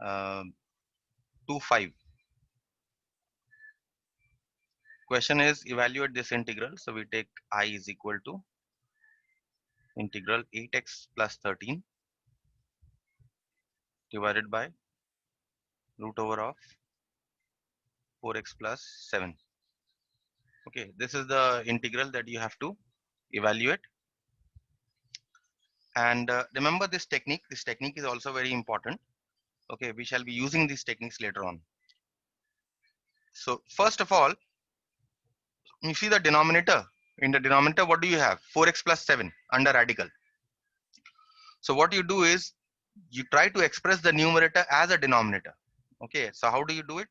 25. Question is evaluate this integral. So we take I is equal to integral 8x plus 13 divided by root over of 4x plus 7. Okay, this is the integral that you have to evaluate. And remember this technique. This technique is also very important. Okay, we shall be using these techniques later on. So first of all, you see the denominator. In the denominator, what do you have? 4x plus 7 under radical. So what you do is you try to express the numerator as a denominator. Okay, so how do you do it?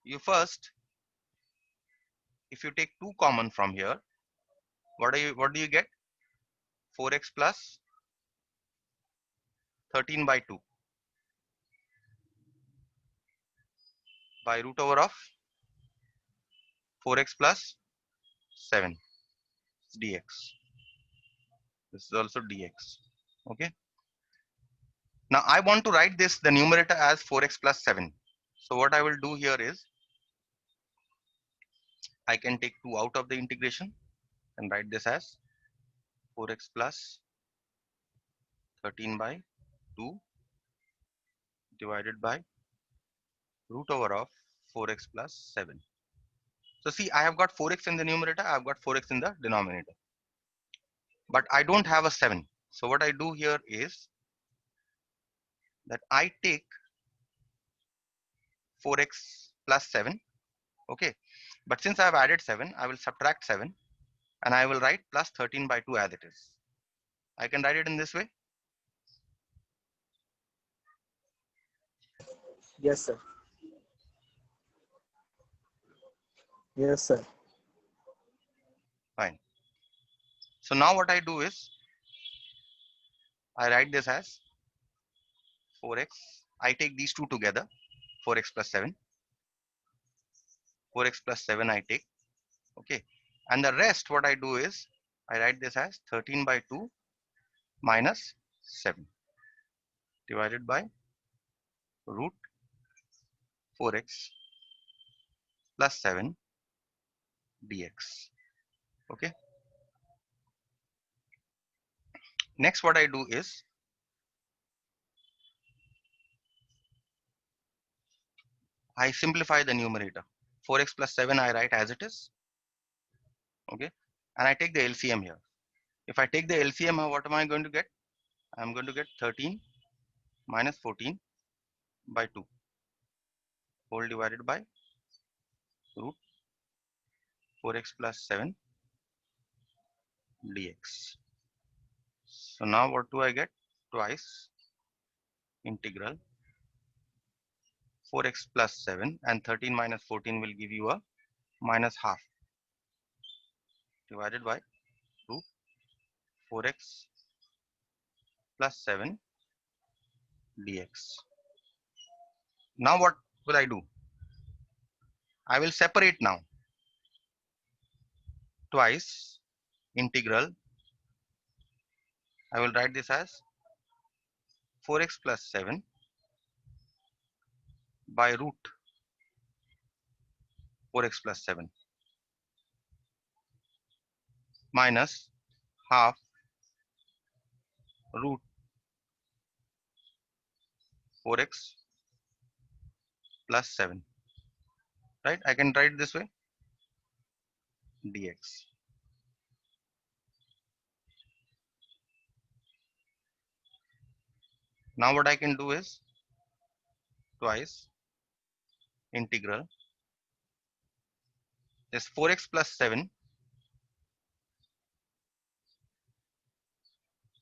You first, if you take 2 common from here, what do you get? 4x plus 13 by 2 by root over of 4x plus 7 dx. This is also dx. Okay. Now I want to write this, the numerator, as 4x plus 7. So what I will do here is I can take 2 out of the integration and write this as 4x plus 13 by 2 divided by root over of 4x plus 7. So see, I have got 4x in the numerator, I have got 4x in the denominator, but I don't have a 7. So what I do here is that I take 4x plus 7. Okay, but since I have added 7, I will subtract 7 and I will write plus 13 by 2 as it is. I can write it in this way. Yes, sir. Yes, sir. Fine. So now what I do is I write this as 4x. I take these two together, 4x plus 7. 4x plus 7 I take. Okay. And the rest, what I do is I write this as 13 by 2 minus 7 divided by root 4x plus 7 dx. Okay. Next, what I do is I simplify the numerator. 4x plus 7 I write as it is. Okay. And I take the LCM here. If I take the LCM, what am I going to get? I'm going to get 13 minus 14 by 2 whole divided by root 4x plus 7 dx. So now what do I get? Twice integral 4x plus 7, and 13 minus 14 will give you a minus half divided by root 4x plus 7 dx. Now what will I do? I will separate now. Twice integral, I will write this as 4x plus 7 by root 4x plus 7 minus half root 4x plus 7. Right? I can write this way dx. Now what I can do is twice integral is 4x plus 7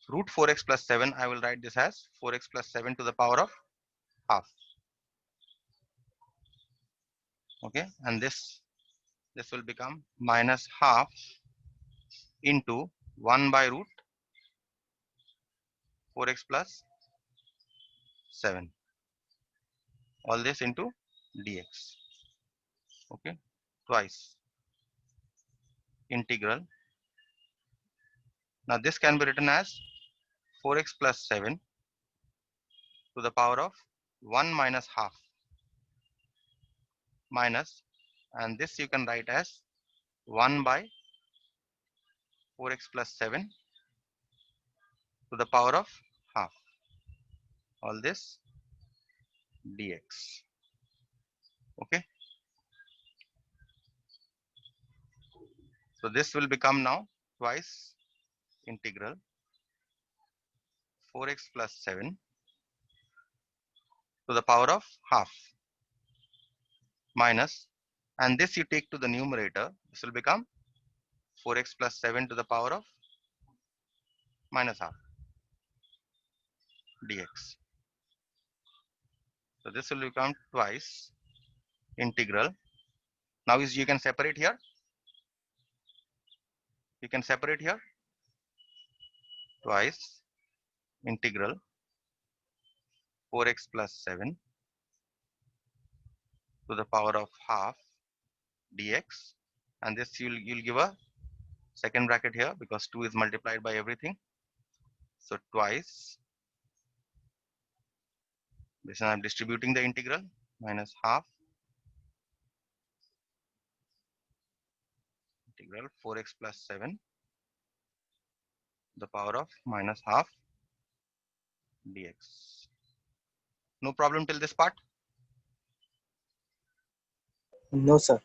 root 4x plus 7. I will write this as 4x plus 7 to the power of half. Okay, and this will become minus half into 1 by root 4x plus 7. All this into dx. Okay, twice integral. Now this can be written as 4x plus 7 to the power of 1 minus half minus, and this you can write as 1 by 4x plus 7 to the power of half, all this dx. Okay, so this will become now twice integral 4x plus 7 to the power of half minus, and this you take to the numerator, this will become 4x plus 7 to the power of minus half dx. So this will become twice integral. Now is you can separate here. You can separate here. Twice integral 4x plus 7 to the power of half dx, and this you'll give a second bracket here because 2 is multiplied by everything. So twice, this I'm distributing the integral, minus half integral 4x plus 7 the power of minus half dx. No problem till this part? No, sir.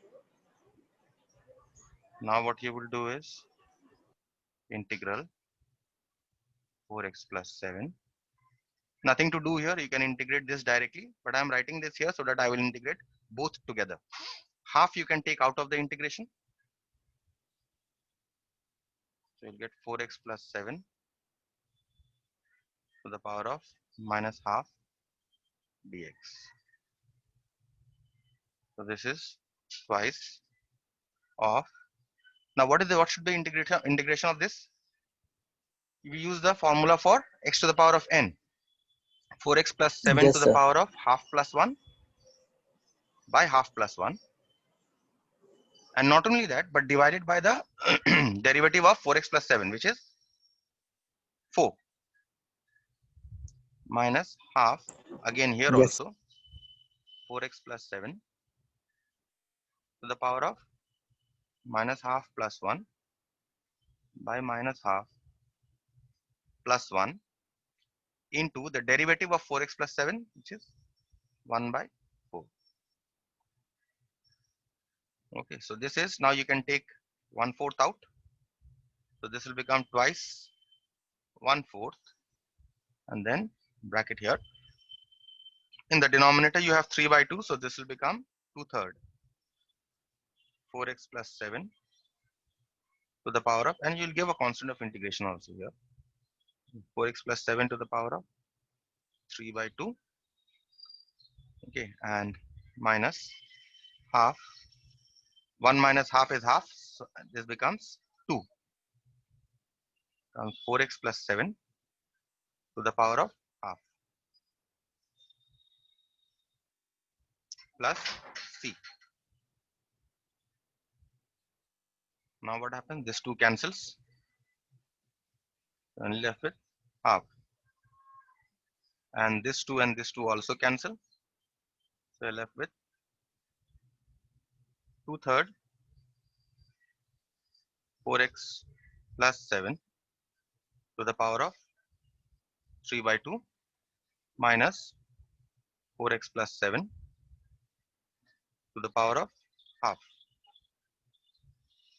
Now what you will do is integral 4x plus 7. Nothing to do here, you can integrate this directly, but I am writing this here so that I will integrate both together. Half you can take out of the integration. So you'll get 4x plus 7 to the power of minus half dx. So this is twice of, now what should be integration of this? We use the formula for x to the power of n. 4x plus 7 to Yes, the sir. power of half plus 1 by half plus 1, and not only that but divided by the derivative of 4x plus 7, which is 4, minus half, again here Yes. also 4x plus 7 to the power of minus half plus 1 by minus half plus 1 into the derivative of 4x plus 7, which is 1 by 4. Okay, so this is, now you can take 1/4 out. So this will become twice 1/4, and then bracket here. In the denominator you have 3 by 2, so this will become 2/3. 4x plus 7 to the power of, and you'll give a constant of integration also here. 4x plus 7 to the power of 3 by 2. Okay, and minus half. 1 minus half is half, so this becomes 2. 4x plus 7 to the power of half plus c. Now what happens? This 2 cancels. Only left with half. And this 2 and this 2 also cancel. So you're left with 2/3 4x plus 7 to the power of 3 by 2 minus 4x plus 7 to the power of half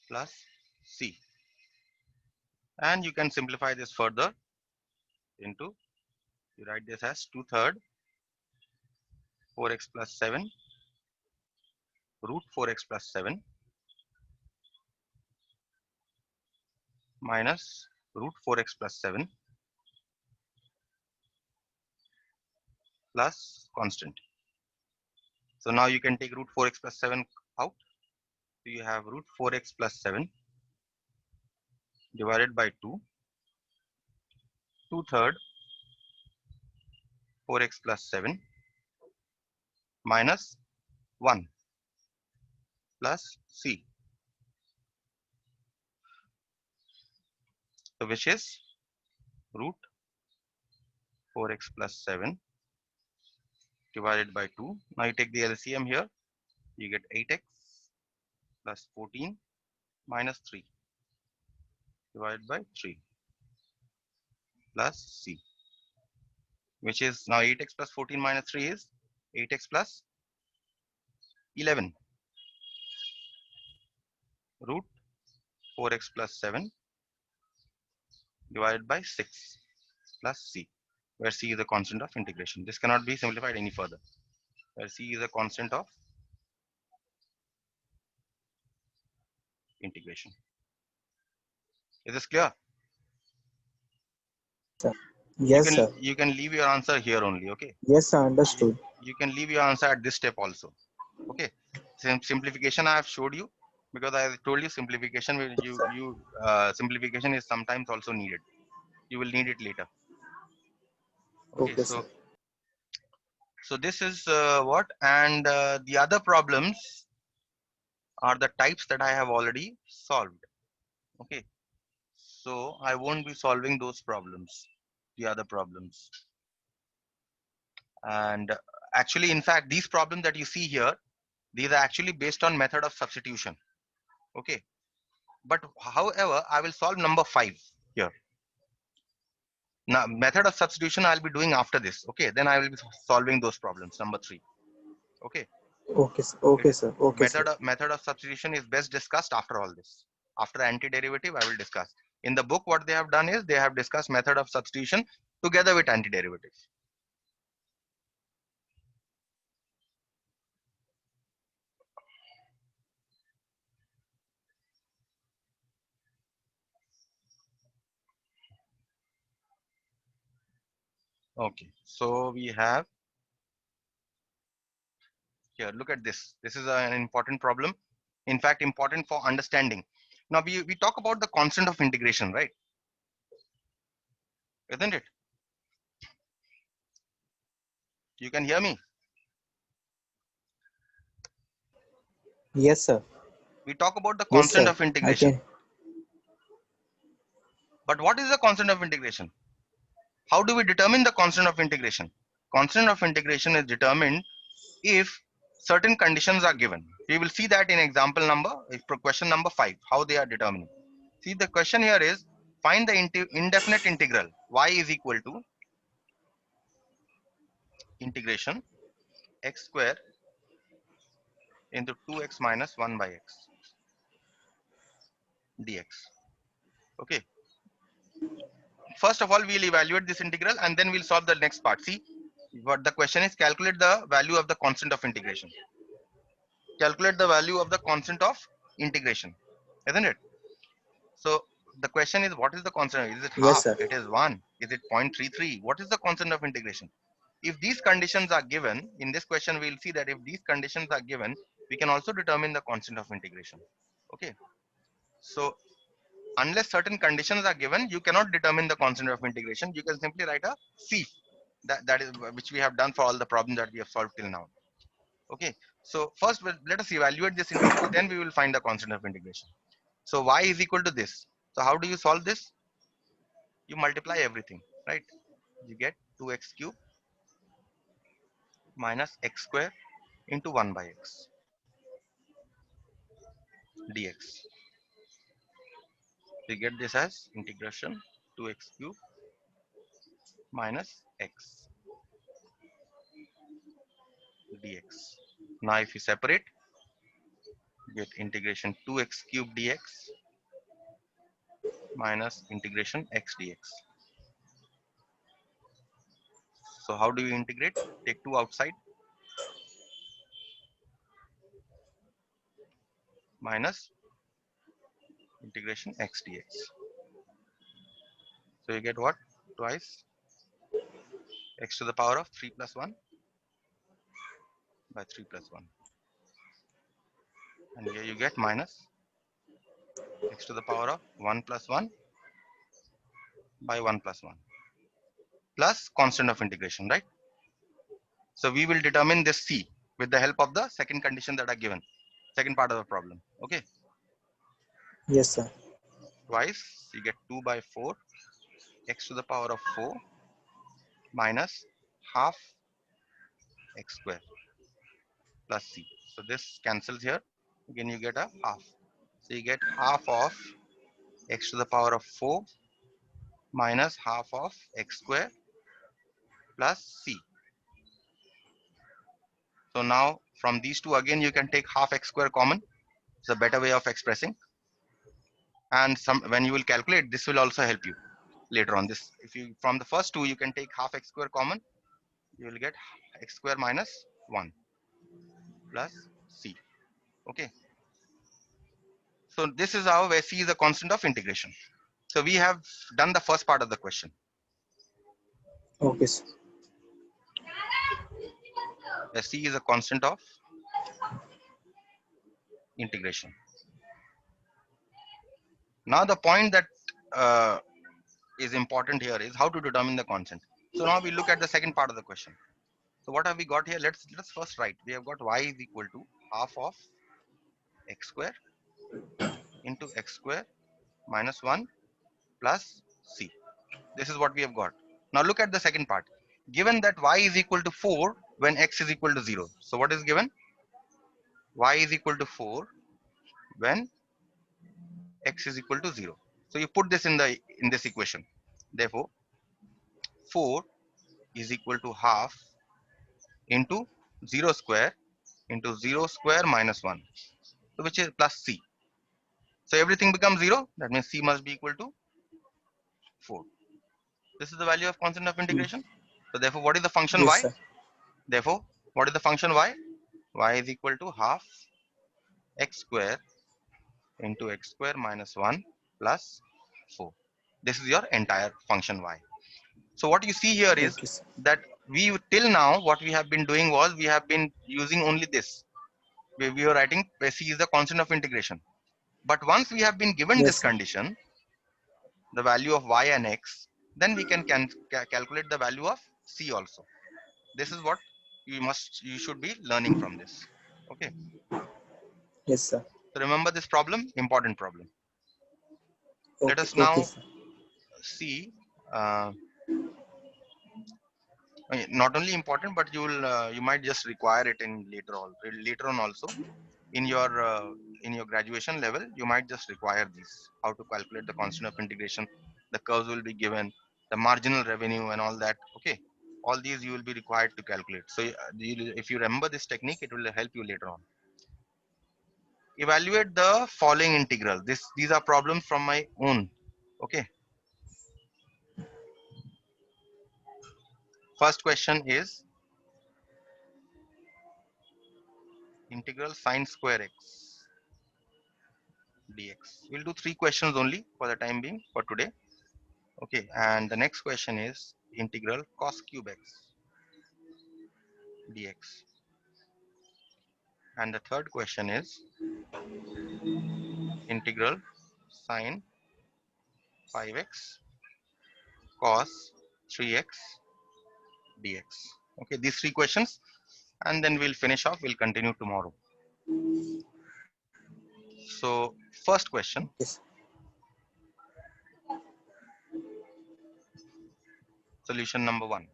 plus c. And you can simplify this further into, you write this as 2/3 4x plus 7 root 4x plus 7 minus root 4x plus 7 plus constant. So now you can take root 4x plus 7 out. So you have root 4x plus 7 divided by 2, 2/3 4x plus 7 minus 1 plus c. So which is root 4x plus 7 divided by 2. Now you take the LCM here, you get 8x plus 14 minus 3 divided by 3 plus c, which is now 8x plus 14 minus 3 is 8x plus 11 root 4x plus 7 divided by 6 plus c, where c is a constant of integration. This cannot be simplified any further, where c is a constant of integration. Is this clear? Sir. Yes, sir. You can leave your answer here only. Okay, Yes, sir. Understood. you can leave your answer at this step also. Okay, simplification I have showed you, because I told you simplification will Yes, sir. simplification is sometimes also needed. You will need it later. Okay, Okay, sir. so this is what, and the other problems are the types that I have already solved. Okay, so I won't be solving those problems, the other problems. And actually, in fact, these problems that you see here, these are actually based on method of substitution. Okay, but however, I will solve number 5 here. Now, method of substitution I'll be doing after this. Okay, then I will be solving those problems, number 3. Okay, Okay, sir. Okay, sir. Okay, sir. method of substitution is best discussed after all this. After antiderivative, I will discuss. In the book, what they have done is they have discussed method of substitution together with antiderivative. Okay, so we have here, look at this. This is an important problem. In fact, important for understanding. Now we talk about the constant of integration, right? Isn't it? You can hear me? Yes, sir. We talk about the Yes, constant sir. of I integration. can. But what is the constant of integration? How do we determine the constant of integration? Constant of integration is determined if certain conditions are given. We will see that in example number, question number 5, how they are determined. See, the question here is, find the indefinite integral y is equal to integration x square into 2x minus 1 by x dx. Okay. First of all, we'll evaluate this integral and then we'll solve the next part. See, what the question is, calculate the value of the constant of integration. Calculate the value of the constant of integration, isn't it? So the question is, what is the constant? Is it Yes, half? sir. It is 1. Is it 0.33? What is the constant of integration? If these conditions are given, in this question, we'll see that if these conditions are given, we can also determine the constant of integration. Okay. So unless certain conditions are given, you cannot determine the constant of integration. You can simply write a C. That is which we have done for all the problems that we have solved till now. Okay. So first, let us evaluate this integral. Then we will find the constant of integration. So y is equal to this. So how do you solve this? You multiply everything, right? You get 2x cube minus x square into 1 by x dx. We get this as integration 2x cube minus x dx. Now if you separate, you get integration 2x cube dx minus integration x dx. So how do you integrate? Take 2 outside minus integration x dx. So you get what? Twice x to the power of 3 plus 1 by 3 plus 1. And here you get minus x to the power of 1 plus 1 by 1 plus 1 plus constant of integration, right? So we will determine this C with the help of the second condition that are given, second part of the problem. Okay. Yes, sir. Twice you get 2 by 4 x to the power of 4 minus half x square plus c. So this cancels here. Again, you get a half. So you get half of x to the power of 4 minus half of x square plus c. So now from these two, again, you can take half x square common. It's a better way of expressing. And when you will calculate, this will also help you later on. This, if you from the first two, you can take half x square common. You will get x square minus 1 plus c. Okay. So this is how where c is a constant of integration. So we have done the first part of the question. Okay, sir. Where c is a constant of integration. Now the point that is important here is how to determine the constant. So now we look at the second part of the question. So what have we got here? Let's first write. We have got y is equal to half of x square into x square minus 1 plus c. This is what we have got. Now look at the second part. Given that y is equal to 4 when x is equal to 0. So what is given? Y is equal to 4 when x is equal to 0. So you put this in this equation. Therefore, 4 is equal to half into 0 square into 0 square minus 1. So which is plus c. So everything becomes 0. That means c must be equal to 4. This is the value of constant of Mm. integration. So therefore, what is the function Yes, y? sir. Therefore, what is the function y? Y is equal to half x square into x square minus 1 plus 4. This is your entire function y. So what you see here is Okay, sir. that we till now what we have been doing was we have been using only this. We were writing c is the constant of integration. But once we have been given Yes, this sir. condition, the value of y and x, then we can calculate the value of c also. This is what you should be learning from this. Okay. Yes, sir. So remember this problem, important problem. Let Okay, us okay, now sir. see. Uh, Not only important, but you might just require it in later on also in your graduation level. You might just require these, how to calculate the constant of integration. The curves will be given, the marginal revenue and all that. Okay, all these you will be required to calculate. So if you remember this technique, it will help you later on. Evaluate the following integral. These are problems from my own. Okay, first question is integral sine square x dx. We'll do 3 questions only for the time being for today. Okay, and the next question is integral cos cube x dx. And the third question is integral sine 5x cos 3x dx. Okay, these 3 questions, and then we'll finish off. We'll continue tomorrow. So, first question, Okay, sir. solution number 1.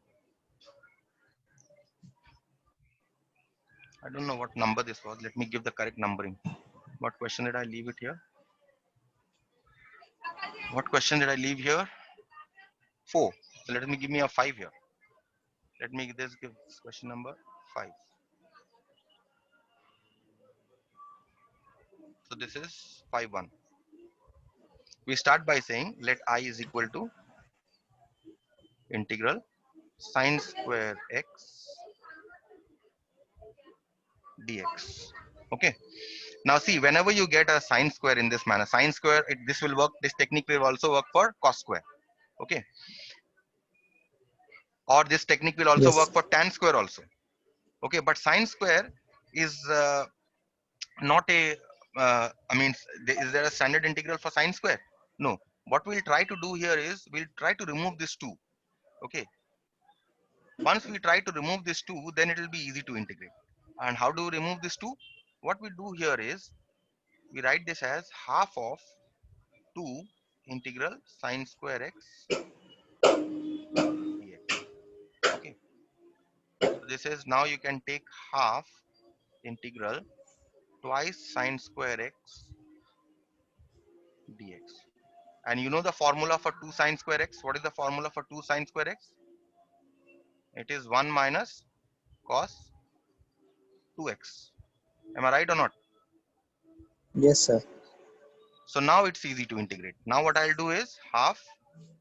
I don't know what number this was. Let me give the correct numbering. What question did I leave it here? What question did I leave here? 4. So let me give me a 5 here. Let me give this question number 5. So this is 5-1. We start by saying let I is equal to integral sine square x dx. Okay. Now see, whenever you get a sine square in this manner, sine square, this will work. This technique will also work for cos square. Okay. Or this technique will also Yes, work for tan square also. Okay. But sine square is not a. I mean, is there a standard integral for sine square? No. What we'll try to do here is we'll try to remove this 2. Okay. Once we try to remove this 2, then it will be easy to integrate. And how do we remove this 2? What we do here is we write this as half of 2 integral sine square x dx. Okay. So this is, now you can take half integral twice sine square x dx. And you know the formula for 2 sine square x? What is the formula for 2 sine square x? It is 1 minus cos 2x. Am I right or not? Yes, sir. So now it's easy to integrate. Now what I'll do is half,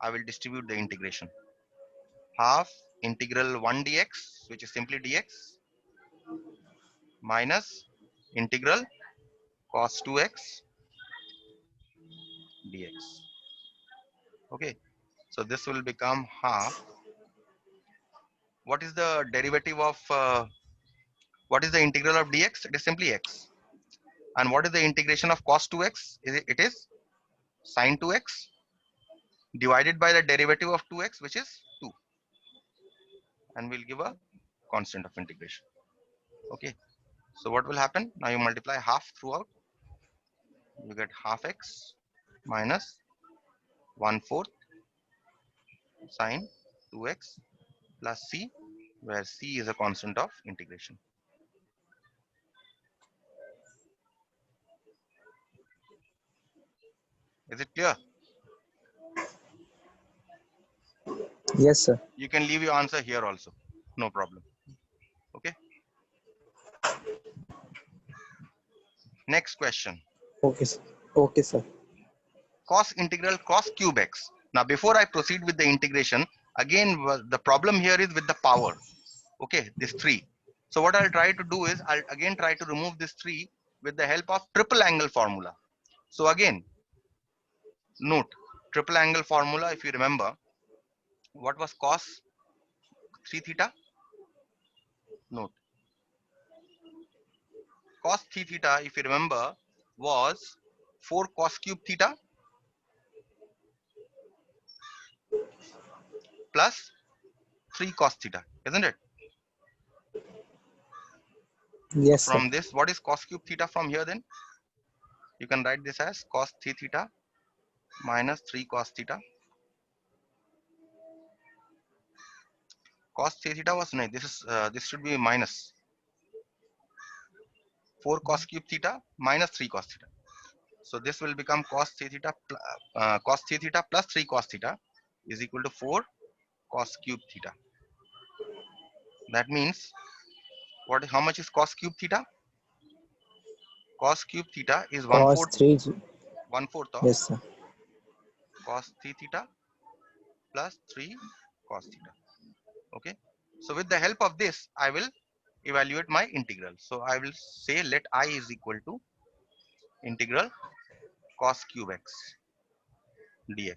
I will distribute the integration. Half integral 1 dx, which is simply dx, minus integral cos 2x dx. Okay, so this will become half. What is the derivative of, what is the integral of dx? It is simply x. And what is the integration of cos 2x? It is sine 2x divided by the derivative of 2x, which is 2. And we'll give a constant of integration. Okay, so what will happen? Now you multiply half throughout. You get half x minus 1/4 sine 2x plus c, where c is a constant of integration. Is it clear? Yes, sir. You can leave your answer here also, no problem. Okay, next question. Okay, sir. Okay, sir. Cos integral cos cube x. Now before I proceed with the integration, again the problem here is with the power. Okay, this 3. So what I'll try to do is, I'll again try to remove this 3 with the help of triple angle formula. So again, note, triple angle formula, if you remember, what was cos 3 theta? Note, cos 3 theta, if you remember, was 4 cos cube theta plus 3 cos theta, isn't it? So Yes, sir. from this, what is cos cube theta from here then? You can write this as cos 3 theta minus 3 cos theta. Cos 3 theta was, no, this is, this should be minus 4 cos cube theta minus 3 cos theta. So this will become cos 3 theta, cos 3 theta plus 3 cos theta is equal to 4 cos cube theta. That means, what? How much is cos cube theta? Cos cube theta is Cos 3. 1/4 of Yes, sir. cos 3 theta plus 3 cos theta. Okay. So with the help of this, I will evaluate my integral. So I will say let I is equal to integral cos cube x dx.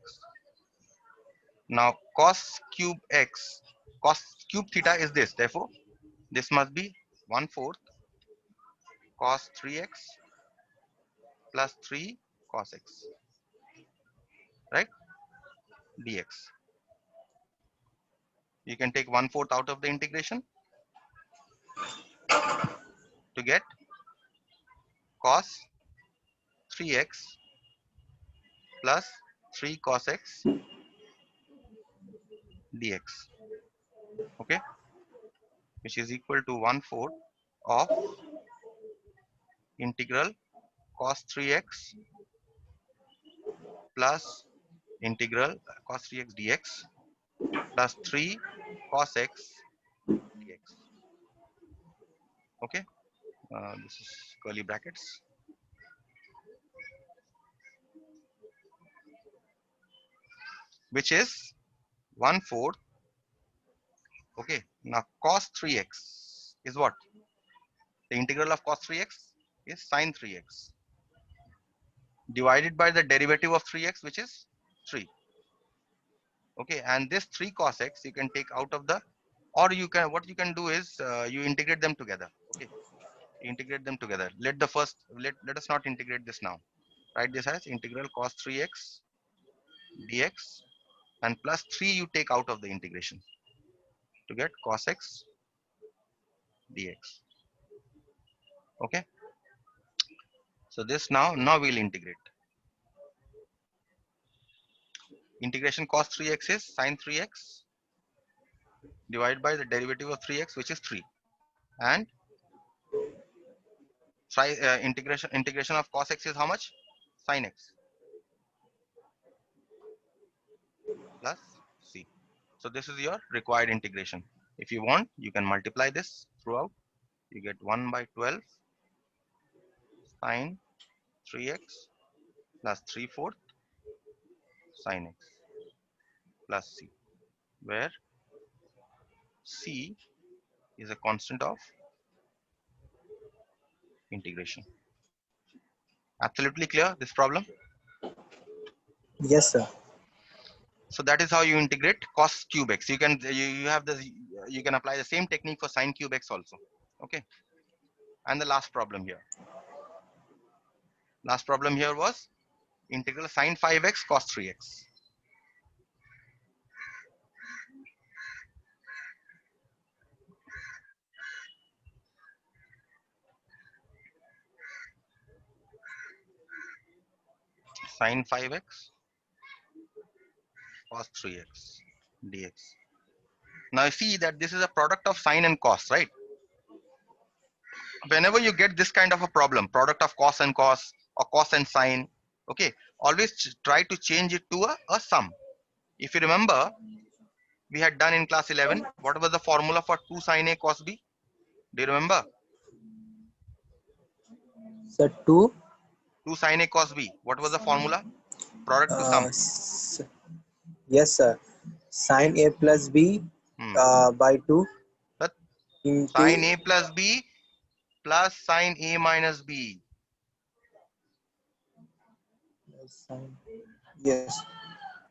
Now cos cube x, cos cube theta is this. Therefore, this must be 1/4 cos 3x plus 3 cos x, right? Dx. You can take 1/4 out of the integration to get cos 3x plus 3 cos x dx. Okay, which is equal to 1/4 of integral cos 3x plus integral cos 3x dx plus 3 cos x dx. Okay, this is curly brackets. Which is 1/4. Okay, now cos 3x is what? The integral of cos 3x is sine 3x divided by the derivative of 3x, which is 3. Okay, and this 3 cos x you can take out of the, or you can, what you can do is, you integrate them together. Okay, integrate them together. Let us not integrate this now. Write this as integral cos 3x dx, and plus 3 you take out of the integration to get cos x dx. Okay, so this now we'll integrate. Integration cos 3x is sine 3x divided by the derivative of 3x, which is 3, and try integration of cos x is how much? Sin x plus c. So this is your required integration. If you want, you can multiply this throughout. You get 1 by 12 sin 3x plus 3/4 sin x plus c, where c is a constant of integration. Absolutely clear this problem? Yes, sir. So that is how you integrate cos cube x. You have the you can apply the same technique for sin cube x also. Okay. And the last problem here. Last problem here was integral sin 5x cos 3x. Sin 5x cos 3x dx. Now you see that this is a product of sine and cos, right? Whenever you get this kind of a problem, product of cos and cos or cos and sine, okay, always try to change it to a sum. If you remember, we had done in class 11, what was the formula for 2 sine a cos b? Do you remember? Sir, 2. 2 sine a cos b. What was the formula? Product to Uh, sum. s- yes, sir. Sin A plus B Hmm. by 2 But into sine a plus b plus sine a minus b. sin. Yes.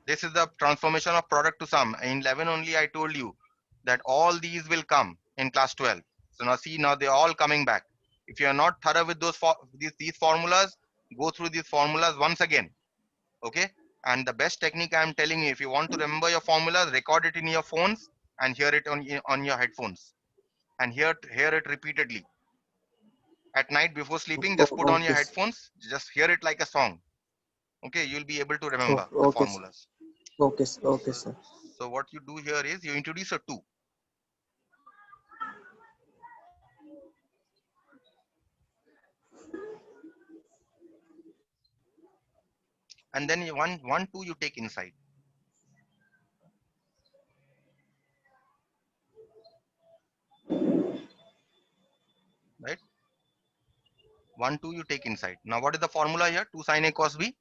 This is the transformation of product to sum. In 11 only I told you that all these will come in class 12. So now see, now they're all coming back. If you are not thorough with these formulas, go through these formulas once again. Okay. And the best technique I'm telling you, if you want to remember your formulas, record it in your phones and hear it on your headphones, and hear it repeatedly. At night before sleeping, just put on your Okay. headphones, just hear it like a song. Okay, you'll be able to remember the Okay. formulas. Okay. Okay, sir. So what you do here is you introduce a 2, and then you one 2 you take inside, right? 1 2 you take inside. Now what is the formula here? 2 sine a cos b,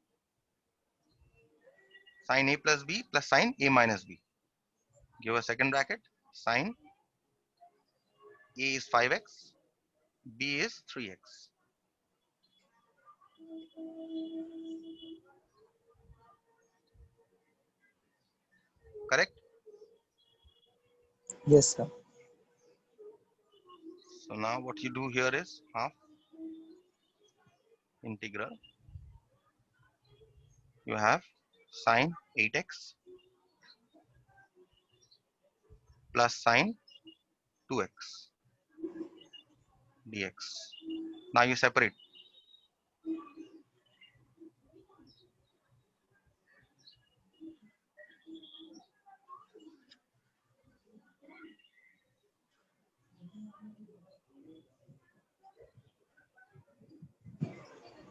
sine a plus b plus sine a minus b. Give a second bracket. Sine a is 5x, b is 3x. Correct? Yes, sir. So now what you do here is half integral. You have sine 8x plus sine 2x dx. Now you separate.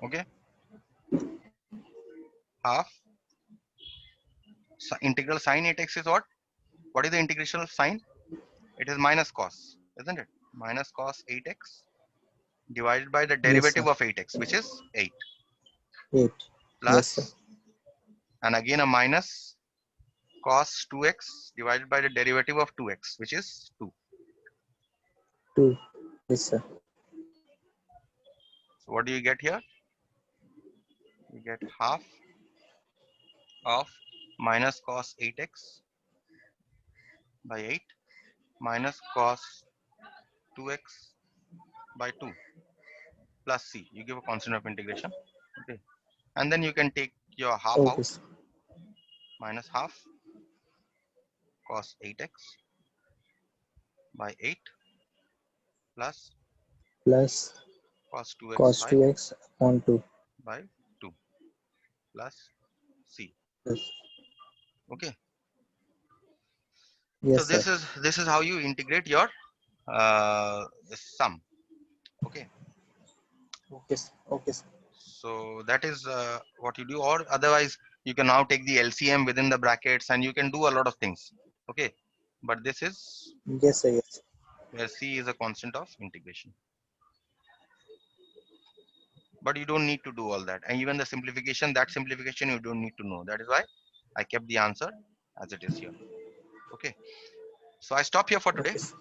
Okay? Half integral sine 8x is what? What is the integration of sine? It is minus cos, isn't it? Minus cos 8x divided by the Yes, sir. derivative of 8x, which is 8, 8. Yes, sir. plus, and again a minus cos 2x divided by the derivative of 2x, which is 2. 2. Yes, sir. So what do you get here? You get half of minus cos 8x by 8 minus cos 2x by 2 plus c. You give a constant of integration. Okay. And then you can take your half Okay, out, sir. minus half cos 8x by 8 plus Plus cos 2x cos 2x upon 2. by 2 plus c. Yes. Okay. So Yes, sir. this is how you integrate your sum. Okay. Okay, sir. Okay, sir. So that is what you do, or otherwise you can now take the LCM within the brackets and you can do a lot of things. Okay, but this is Yes, sir. Yes. where C is a constant of integration. But you don't need to do all that, and even the simplification, that simplification you don't need to know. That is why I kept the answer as it is here. Okay, so I stop here for today. Okay, sir.